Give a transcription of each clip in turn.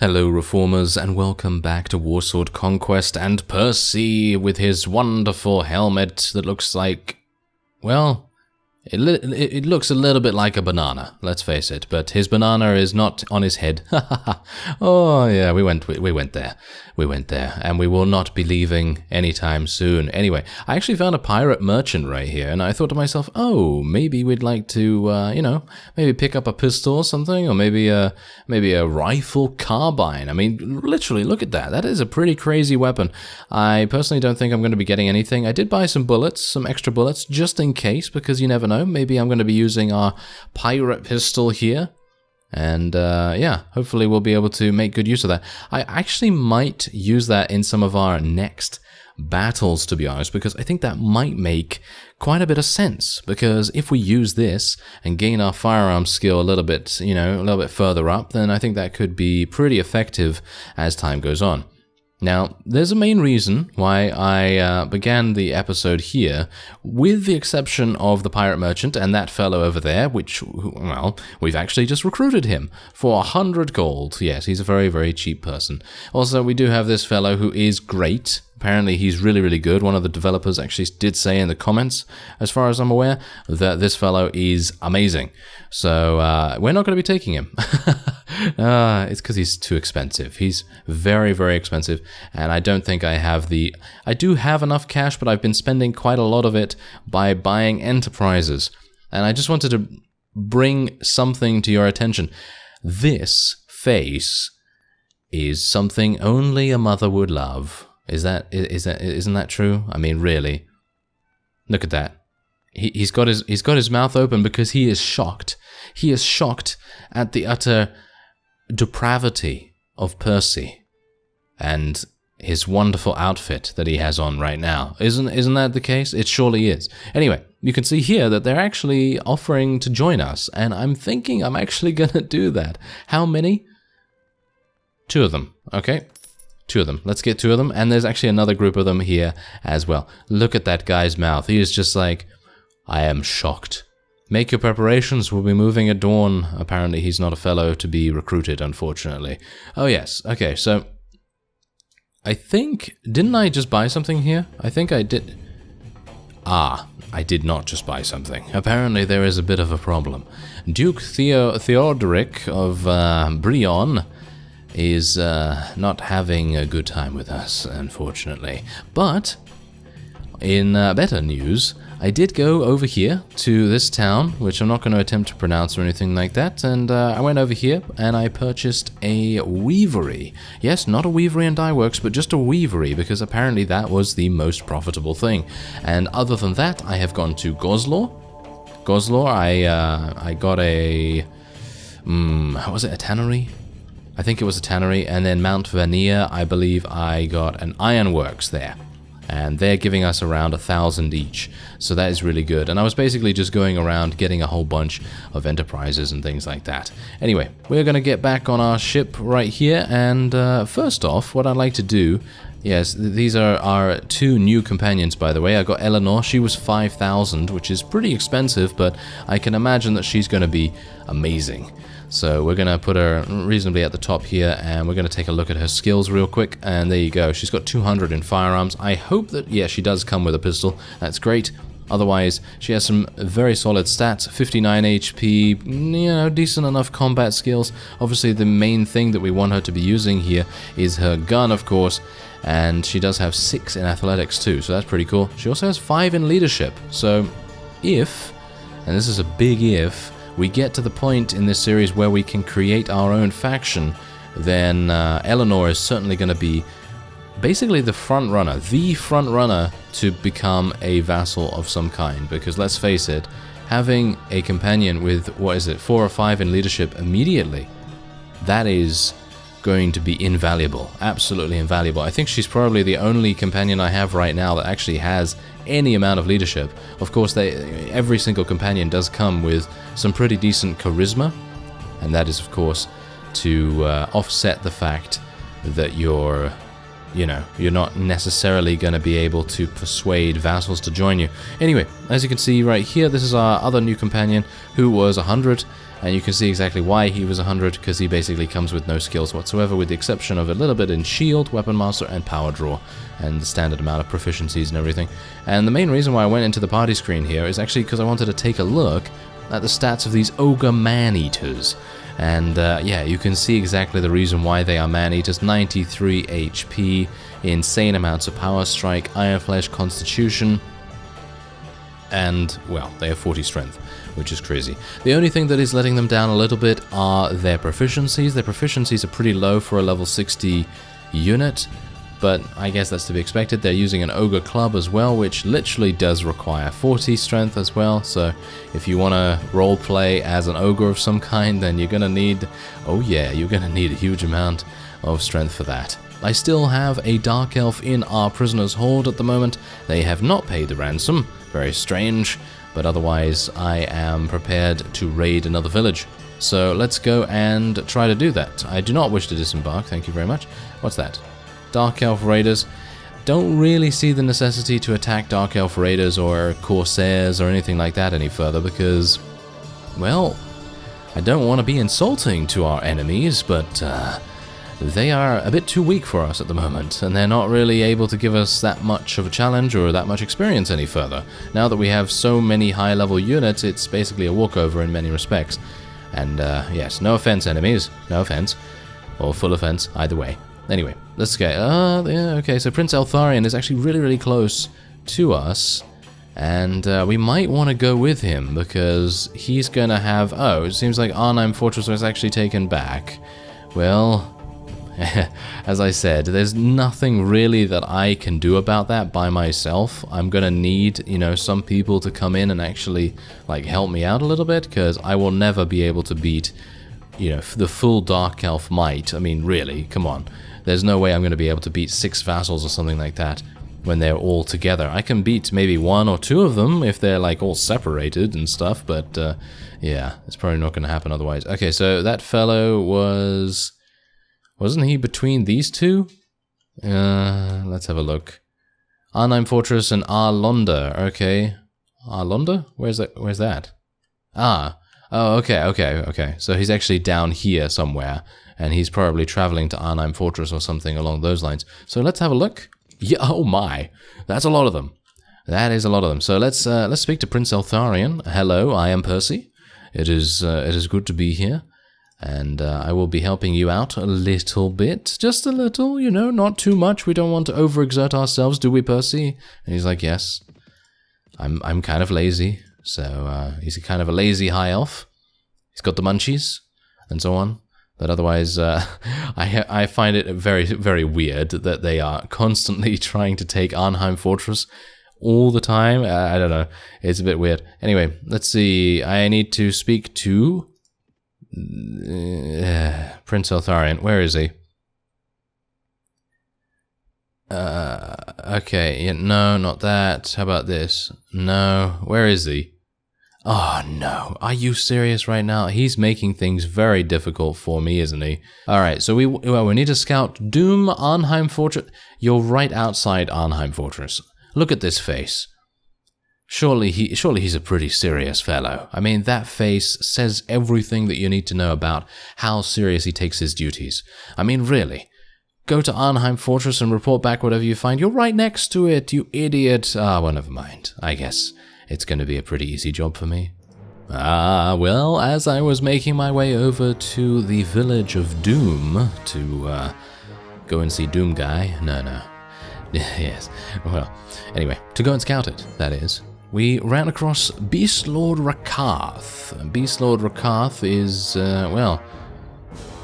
Hello Reformers and welcome back to Warsword Conquest and Percy with his wonderful helmet that looks like, well, it looks a little bit like a banana, let's face it, but his banana is not on his head. Oh yeah, we went there, and we will not be leaving anytime soon. Anyway, I actually found a pirate merchant right here, and I thought to myself, oh, maybe we'd like to, maybe pick up a pistol or something, or maybe a rifle carbine. I mean, literally, look at that. That is a pretty crazy weapon. I personally don't think I'm going to be getting anything. I did buy some bullets, some extra bullets, just in case, because you never know. Maybe I'm going to be using our pirate pistol here. And yeah, hopefully we'll be able to make good use of that. I actually might use that in some of our next battles, to be honest, because I think that might make quite a bit of sense. Because if we use this and gain our firearm skill a little bit, a little bit further up, then I think that could be pretty effective as time goes on. Now, there's a main reason why I began the episode here, with the exception of the pirate merchant and that fellow over there, which, well, we've actually just recruited him for 100 gold. Yes, he's a very, very cheap person. Also, we do have this fellow who is great. Apparently, he's really, really good. One of the developers actually did say in the comments, as far as I'm aware, that this fellow is amazing. So, we're not going to be taking him. It's because he's too expensive. He's very, very expensive, and I don't think I have the... I do have enough cash, but I've been spending quite a lot of it by buying enterprises. And I just wanted to bring something to your attention. This face is something only a mother would love. Isn't that true? I mean, really. Look at that. He's got his mouth open because he is shocked. He is shocked at the utter depravity of Percy and his wonderful outfit that he has on right now. Isn't that the case? It surely is. Anyway, you can see here that they're actually offering to join us, and I'm thinking I'm actually gonna do that. How many? 2 of them. Okay. 2 of them. Let's get 2 of them. And there's actually another group of them here as well. Look at that guy's mouth. He is just like, I am shocked. Make your preparations. We'll be moving at dawn. Apparently he's not a fellow to be recruited, unfortunately. Oh yes. Okay, so I think... Didn't I just buy something here? I think I did... I did not just buy something. Apparently there is a bit of a problem. Duke Theodoric of Brionne is not having a good time with us, unfortunately. But, in better news, I did go over here to this town, which I'm not going to attempt to pronounce or anything like that, and I went over here and I purchased a weavery. Yes, not a weavery and dye works, but just a weavery, because apparently that was the most profitable thing. And other than that, I have gone to Goslor. Goslor, I got a... was it a tannery? I think it was a tannery, and then Mount Vanilla, I believe I got an ironworks there. And they're giving us around 1,000 each, so that is really good. And I was basically just going around getting a whole bunch of enterprises and things like that. Anyway, we're going to get back on our ship right here, and first off, what I'd like to do... Yes, these are our 2 new companions, by the way. I got Eleanor. She was 5,000, which is pretty expensive, but I can imagine that she's going to be amazing. So we're going to put her reasonably at the top here, and we're going to take a look at her skills real quick, and there you go. She's got 200 in firearms. I hope that, yeah, she does come with a pistol. That's great. Otherwise, she has some very solid stats, 59 HP, decent enough combat skills. Obviously, the main thing that we want her to be using here is her gun, of course, and she does have 6 in athletics too, so that's pretty cool. She also has 5 in leadership, so if, and this is a big if, we get to the point in this series where we can create our own faction, then Eleanor is certainly going to be basically the front runner to become a vassal of some kind, because let's face it, having a companion with, 4 or 5 in leadership immediately, that is going to be invaluable, absolutely invaluable. I think she's probably the only companion I have right now that actually has any amount of leadership. Of course, every single companion does come with some pretty decent charisma, and that is, of course, to offset the fact that you're you know, you're not necessarily going to be able to persuade vassals to join you. Anyway, as you can see right here, this is our other new companion who was 100, and you can see exactly why he was 100, because he basically comes with no skills whatsoever, with the exception of a little bit in shield, weapon master, and power draw, and the standard amount of proficiencies and everything. And the main reason why I went into the party screen here is actually because I wanted to take a look at the stats of these ogre man-eaters. And yeah, you can see exactly the reason why they are man-eaters. 93 HP, insane amounts of power strike, iron flesh, constitution, and, well, they have 40 strength, which is crazy. The only thing that is letting them down a little bit are their proficiencies. Their proficiencies are pretty low for a level 60 unit, but I guess that's to be expected. They're using an ogre club as well, which literally does require 40 strength as well, so if you want to roleplay as an ogre of some kind, then you're going to need, oh yeah, you're going to need a huge amount of strength for that. I still have a Dark Elf in our Prisoner's Hold at the moment. They have not paid the ransom, very strange, but otherwise I am prepared to raid another village. So let's go and try to do that. I do not wish to disembark, thank you very much. What's that? Dark Elf Raiders. Don't really see the necessity to attack Dark Elf Raiders or Corsairs or anything like that any further because, well, I don't want to be insulting to our enemies, but they are a bit too weak for us at the moment, and they're not really able to give us that much of a challenge or that much experience any further. Now that we have so many high-level units, it's basically a walkover in many respects. And yes, no offense, enemies, no offense, or full offense, either way. Anyway, let's get, yeah, okay, so Prince Eltharion is actually really, really close to us, and we might want to go with him, because he's gonna have, oh, it seems like Arnhem Fortress was actually taken back. Well, as I said, there's nothing really that I can do about that by myself. I'm gonna need, you know, some people to come in and actually, like, help me out a little bit, because I will never be able to beat, you know, the full Dark Elf might. I mean, really, come on. There's no way I'm going to be able to beat 6 vassals or something like that when they're all together. I can beat maybe 1 or 2 of them if they're like all separated and stuff, but yeah, it's probably not going to happen otherwise. Okay, so that fellow was... wasn't he between these two? Let's have a look. Arnhem Fortress and Arlonda. Okay. Arlonda? Where's that? Ah. Oh, okay. So he's actually down here somewhere, and he's probably traveling to Arnhem Fortress or something along those lines. So let's have a look. Yeah, oh my, that's a lot of them. That is a lot of them. So let's speak to Prince Eltharion. Hello, I am Percy. It is good to be here, and I will be helping you out a little bit, just a little, you know, not too much. We don't want to overexert ourselves, do we, Percy? And he's like, yes. I'm kind of lazy. So he's kind of a lazy high elf. He's got the munchies and so on. But otherwise, I find it very, very weird that they are constantly trying to take Arnhem Fortress all the time. I don't know. It's a bit weird. Anyway, let's see. I need to speak to Prince Eltharion. Where is he? Okay, yeah, no, not that. How about this? No, where is he? Oh, no. Are you serious right now? He's making things very difficult for me, isn't he? Alright, so we need to scout Doom Arnhem Fortress. You're right outside Arnhem Fortress. Look at this face. Surely he's a pretty serious fellow. I mean, that face says everything that you need to know about how serious he takes his duties. I mean, really. Go to Arnhem Fortress and report back whatever you find. You're right next to it, you idiot. Ah, well, never mind. I guess it's going to be a pretty easy job for me. Ah, well, as I was making my way over to the village of Doom to go and see Doom Guy. No. Yes. Well, anyway, to go and scout it, that is. We ran across Beastlord Rakarth. Beastlord Rakarth is, well,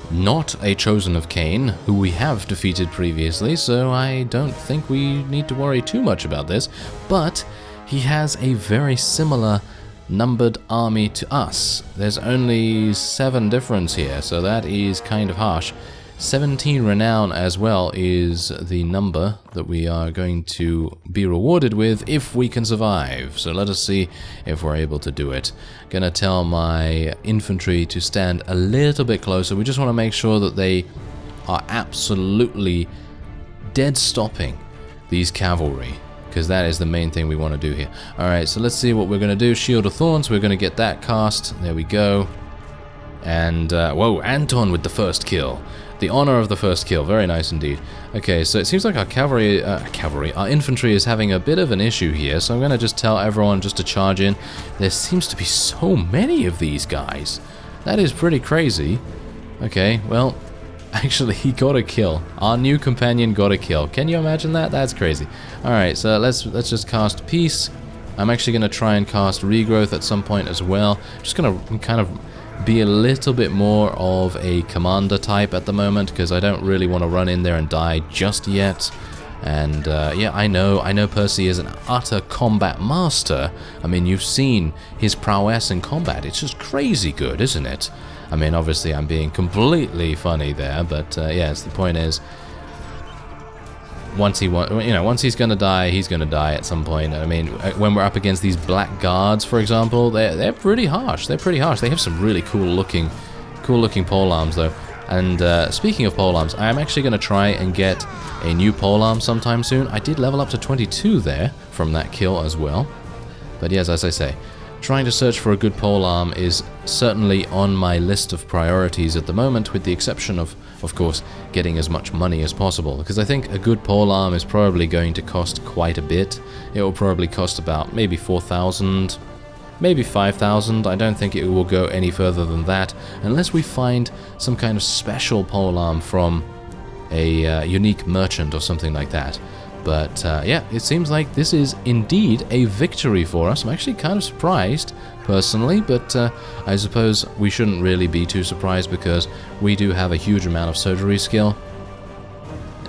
not a Chosen of Cain, who we have defeated previously, so I don't think we need to worry too much about this, but he has a very similar numbered army to us. There's only 7 difference here, so that is kind of harsh. 17 renown as well is the number that we are going to be rewarded with if we can survive. So let us see if we're able to do it. Gonna tell my infantry to stand a little bit closer. We just want to make sure that they are absolutely dead stopping these cavalry, because that is the main thing we want to do here. Alright, so let's see what we're going to do. Shield of Thorns, we're going to get that cast. There we go. And, whoa, Anton with the first kill. The honor of the first kill. Very nice indeed. Okay, so it seems like our infantry is having a bit of an issue here, so I'm going to just tell everyone just to charge in. There seems to be so many of these guys. That is pretty crazy. Okay, well, actually, he got a kill. Our new companion got a kill. Can you imagine that? That's crazy. Alright, so let's just cast Peace. I'm actually going to try and cast Regrowth at some point as well. Just going to kind of be a little bit more of a commander type at the moment, because I don't really want to run in there and die just yet. And yeah, I know Percy is an utter combat master. I mean, you've seen his prowess in combat. It's just crazy good, isn't it? I mean, obviously I'm being completely funny there, but yes, the point is, once he's gonna die, he's gonna die at some point. I mean, when we're up against these black guards, for example, they're pretty harsh. They're pretty harsh. They have some really cool looking polearms though. And speaking of polearms, I am actually gonna try and get a new polearm sometime soon. I did level up to 22 there from that kill as well. But yes, as I say, trying to search for a good polearm is certainly on my list of priorities at the moment, with the exception of course, getting as much money as possible, because I think a good polearm is probably going to cost quite a bit. It will probably cost about maybe 4,000, maybe 5,000. I don't think it will go any further than that, unless we find some kind of special polearm from a unique merchant or something like that. But yeah, it seems like this is indeed a victory for us. I'm actually kind of surprised, personally, but I suppose we shouldn't really be too surprised, because we do have a huge amount of surgery skill.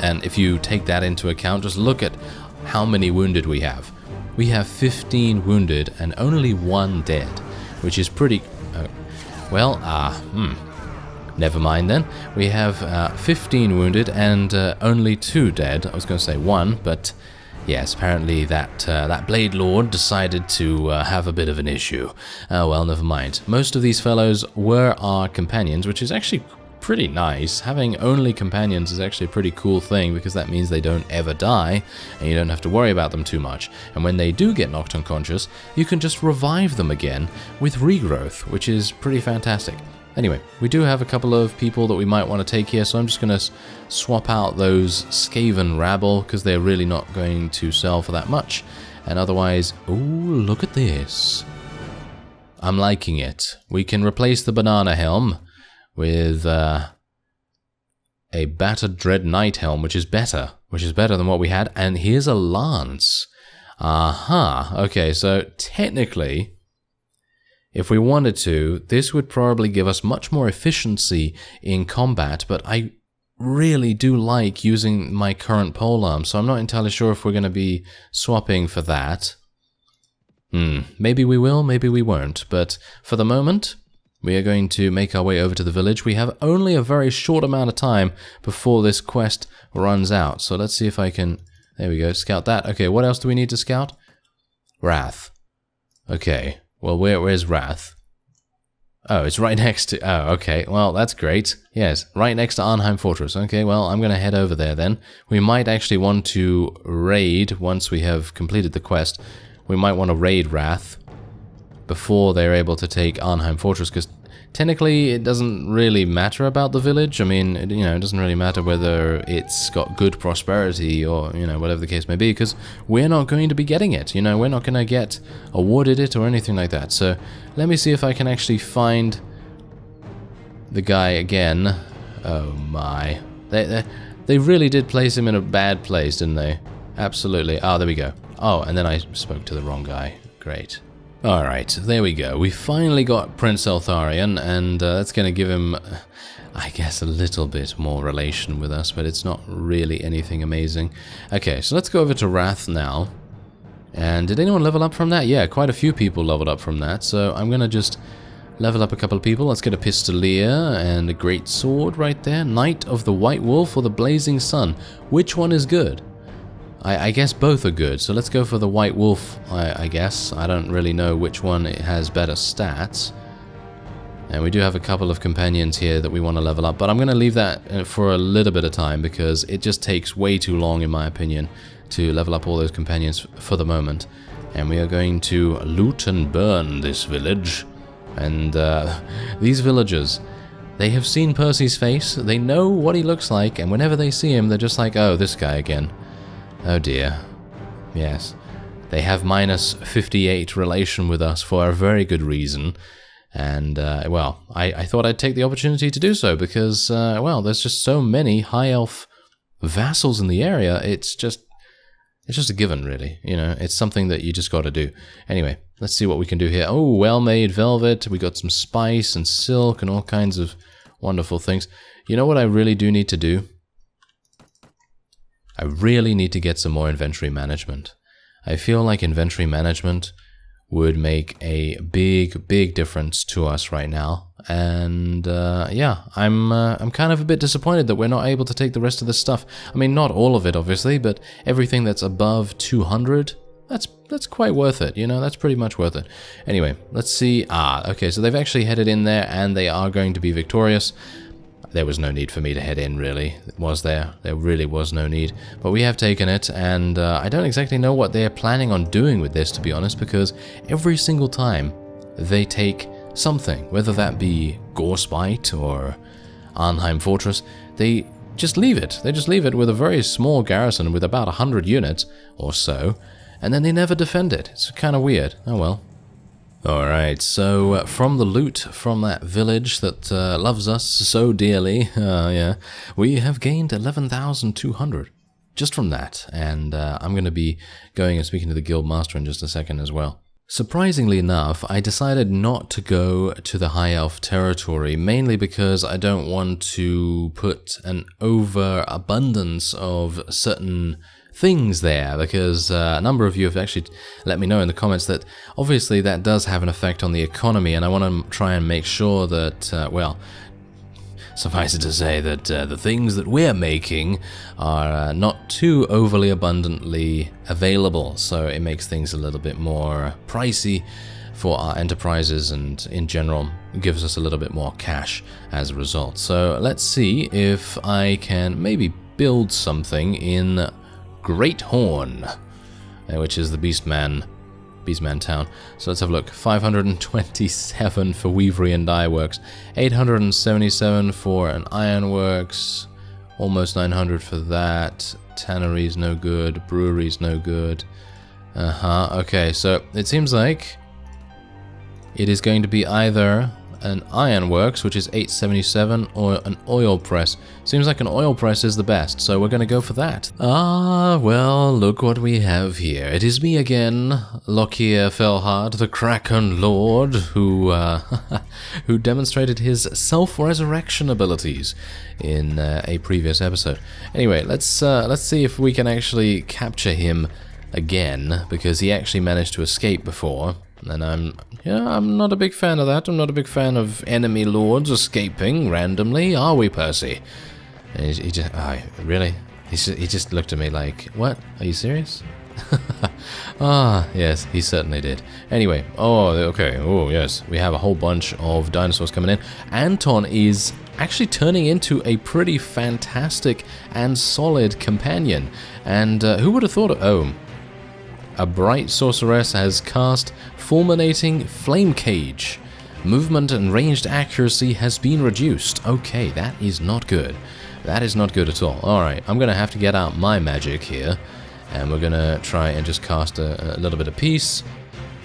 And if you take that into account, just look at how many wounded we have. We have 15 wounded and only 1 dead, which is pretty... Never mind then. We have 15 wounded and only 2 dead. I was going to say 1, but yes, apparently that Blade Lord decided to have a bit of an issue. Oh well, never mind. Most of these fellows were our companions, which is actually pretty nice. Having only companions is actually a pretty cool thing, because that means they don't ever die, and you don't have to worry about them too much. And when they do get knocked unconscious, you can just revive them again with Regrowth, which is pretty fantastic. Anyway, we do have a couple of people that we might want to take here, so I'm just going to swap out those Skaven rabble, because they're really not going to sell for that much. And otherwise, ooh, look at this. I'm liking it. We can replace the banana helm with a battered Dread Knight helm, which is better than what we had. And here's a lance. Aha. Okay, so technically, if we wanted to, this would probably give us much more efficiency in combat, but I really do like using my current polearm, so I'm not entirely sure if we're going to be swapping for that. Maybe we will, maybe we won't, but for the moment, we are going to make our way over to the village. We have only a very short amount of time before this quest runs out, so let's see if I can... There we go, scout that. Okay, what else do we need to scout? Wrath. Okay. Well, where's Wrath? Oh, it's right next to... Oh, okay. Well, that's great. Yes, right next to Arnheim Fortress. Okay, well, I'm going to head over there then. We might actually want to raid once we have completed the quest. We might want to raid Wrath before they're able to take Arnheim Fortress, because technically it doesn't really matter about the village. I mean, it doesn't really matter whether it's got good prosperity or, whatever the case may be, because we're not going to be getting it. We're not going to get awarded it or anything like that. So let me see if I can actually find the guy again. Oh my. They really did place him in a bad place, didn't they? Absolutely. Oh, there we go. Oh, and then I spoke to the wrong guy. Great. Alright, there we go. We finally got Prince Eltharion, and that's going to give him, I guess, a little bit more relation with us, but it's not really anything amazing. Okay, so let's go over to Wrath now. And did anyone level up from that? Yeah, quite a few people leveled up from that, so I'm going to just level up a couple of people. Let's get a Pistolier and a Great Sword right there. Knight of the White Wolf or the Blazing Sun. Which one is good? I guess both are good, so let's go for the White Wolf, I guess. I don't really know which one has better stats. And we do have a couple of companions here that we want to level up, but I'm going to leave that for a little bit of time because it just takes way too long, in my opinion, to level up all those companions for the moment. And we are going to loot and burn this village. And these villagers, they have seen Percy's face, they know what he looks like, and whenever they see him, they're just like, oh, this guy again. Oh dear. Yes. They have minus 58 relation with us for a very good reason. And, well, I thought I'd take the opportunity to do so because, well, there's just so many high elf vassals in the area. It's just a given, really. You know, it's something that you just got to do. Anyway, let's see what we can do here. Oh, well-made velvet. We got some spice and silk and all kinds of wonderful things. You know what I really do need to do? I really need to get some more inventory management. I feel like inventory management would make a big difference to us right now, and yeah, I'm kind of a bit disappointed that we're not able to take the rest of this stuff. I mean, not all of it, obviously, but everything that's above 200, that's quite worth it. You know, that's pretty much worth it. Anyway, let's see. Okay, so they've actually headed in there, and they are going to be victorious. There was no need for me to head in, really, was there? There really was no need. But we have taken it, and I don't exactly know what they're planning on doing with this, to be honest, because every single time they take something, whether that be Gorespite or Arnheim Fortress, they just leave it. They just leave it with a very small garrison with about 100 units or so, and then they never defend it. It's kind of weird. Oh well. Alright, so from the loot from that village that loves us so dearly, yeah, we have gained 11,200 just from that, and I'm going to be going and speaking to the guild master in just a second as well. Surprisingly enough, I decided not to go to the High Elf territory, mainly because I don't want to put an overabundance of certain things there, because a number of you have actually let me know in the comments that obviously that does have an effect on the economy, and I want to try and make sure that, well, suffice it to say that the things that we're making are not too overly abundantly available, so it makes things a little bit more pricey for our enterprises, and in general gives us a little bit more cash as a result. So let's see if I can maybe build something in Great Horn, which is the Beastman town. So let's have a look. 527 for Weavery and Dye Works, 877 for an Ironworks, almost 900 for that. Tannery's no good, brewery's no good. Okay, so it seems like it is going to be either an Ironworks, which is 877, or an oil press. Seems like an oil press is the best, so we're going to go for that. Well, look what we have here. It is me again, Lockyer Felhard, the Kraken Lord, who demonstrated his self-resurrection abilities in a previous episode. Anyway, let's see if we can actually capture him again, because he actually managed to escape before. And I'm not a big fan of that. I'm not a big fan of enemy lords escaping randomly, are we, Percy? And he just, really? He just looked at me like, what? Are you serious? Yes, he certainly did. Anyway, okay, yes, we have a whole bunch of dinosaurs coming in. Anton is actually turning into a pretty fantastic and solid companion. And who would have thought of, a bright sorceress has cast Fulminating Flame Cage. Movement and ranged accuracy has been reduced. Okay, that is not good. That is not good at all. Alright, I'm going to have to get out my magic here, and we're going to try and just cast a little bit of peace.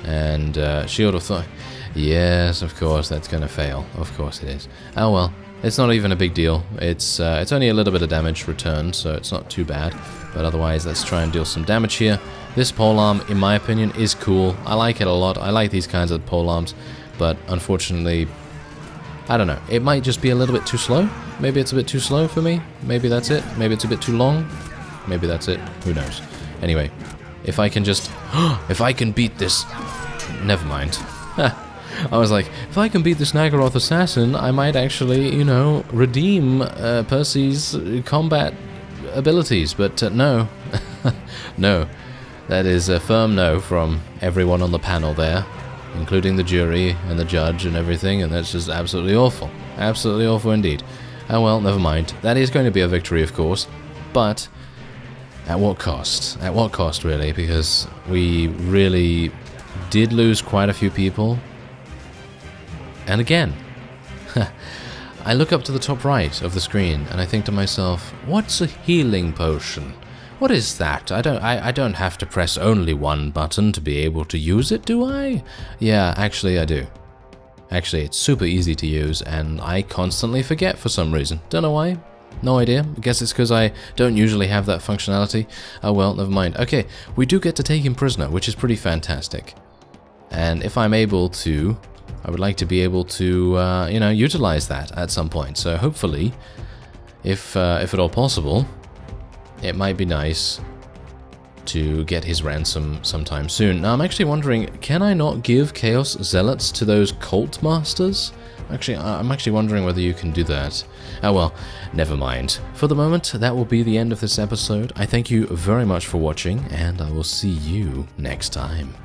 And Shield of Thought. Yes, of course, that's going to fail. Of course it is. Oh well, it's not even a big deal. It's only a little bit of damage returned, so it's not too bad. But otherwise, let's try and deal some damage here. This polearm, in my opinion, is cool. I like it a lot. I like these kinds of polearms, but unfortunately, I don't know. It might just be a little bit too slow. Maybe it's a bit too slow for me. Maybe that's it. Maybe it's a bit too long. Maybe that's it. Who knows? Anyway, if I can just... if I can beat this... Never mind. I was like, if I can beat this Nagaroth assassin, I might actually, you know, redeem Percy's combat abilities. But no. No. That is a firm no from everyone on the panel there. including the jury and the judge and everything, and that's just absolutely awful. Absolutely awful indeed. Oh well, never mind. That is going to be a victory, of course, but at what cost? At what cost, really? Because we really did lose quite a few people. And again, I look up to the top right of the screen and I think to myself, what's a healing potion? What is that? I don't have to press only one button to be able to use it, do I? Yeah, actually I do. Actually, it's super easy to use and I constantly forget for some reason. Don't know why. No idea. I guess it's because I don't usually have that functionality. Oh well, never mind. Okay, we do get to take him prisoner, which is pretty fantastic. And if I'm able to, I would like to be able to, you know, utilize that at some point. So hopefully, if at all possible, it might be nice to get his ransom sometime soon. Now, I'm actually wondering, can I not give Chaos Zealots to those cult masters? Actually, I'm actually wondering whether you can do that. Oh well, never mind. For the moment, that will be the end of this episode. I thank you very much for watching, and I will see you next time.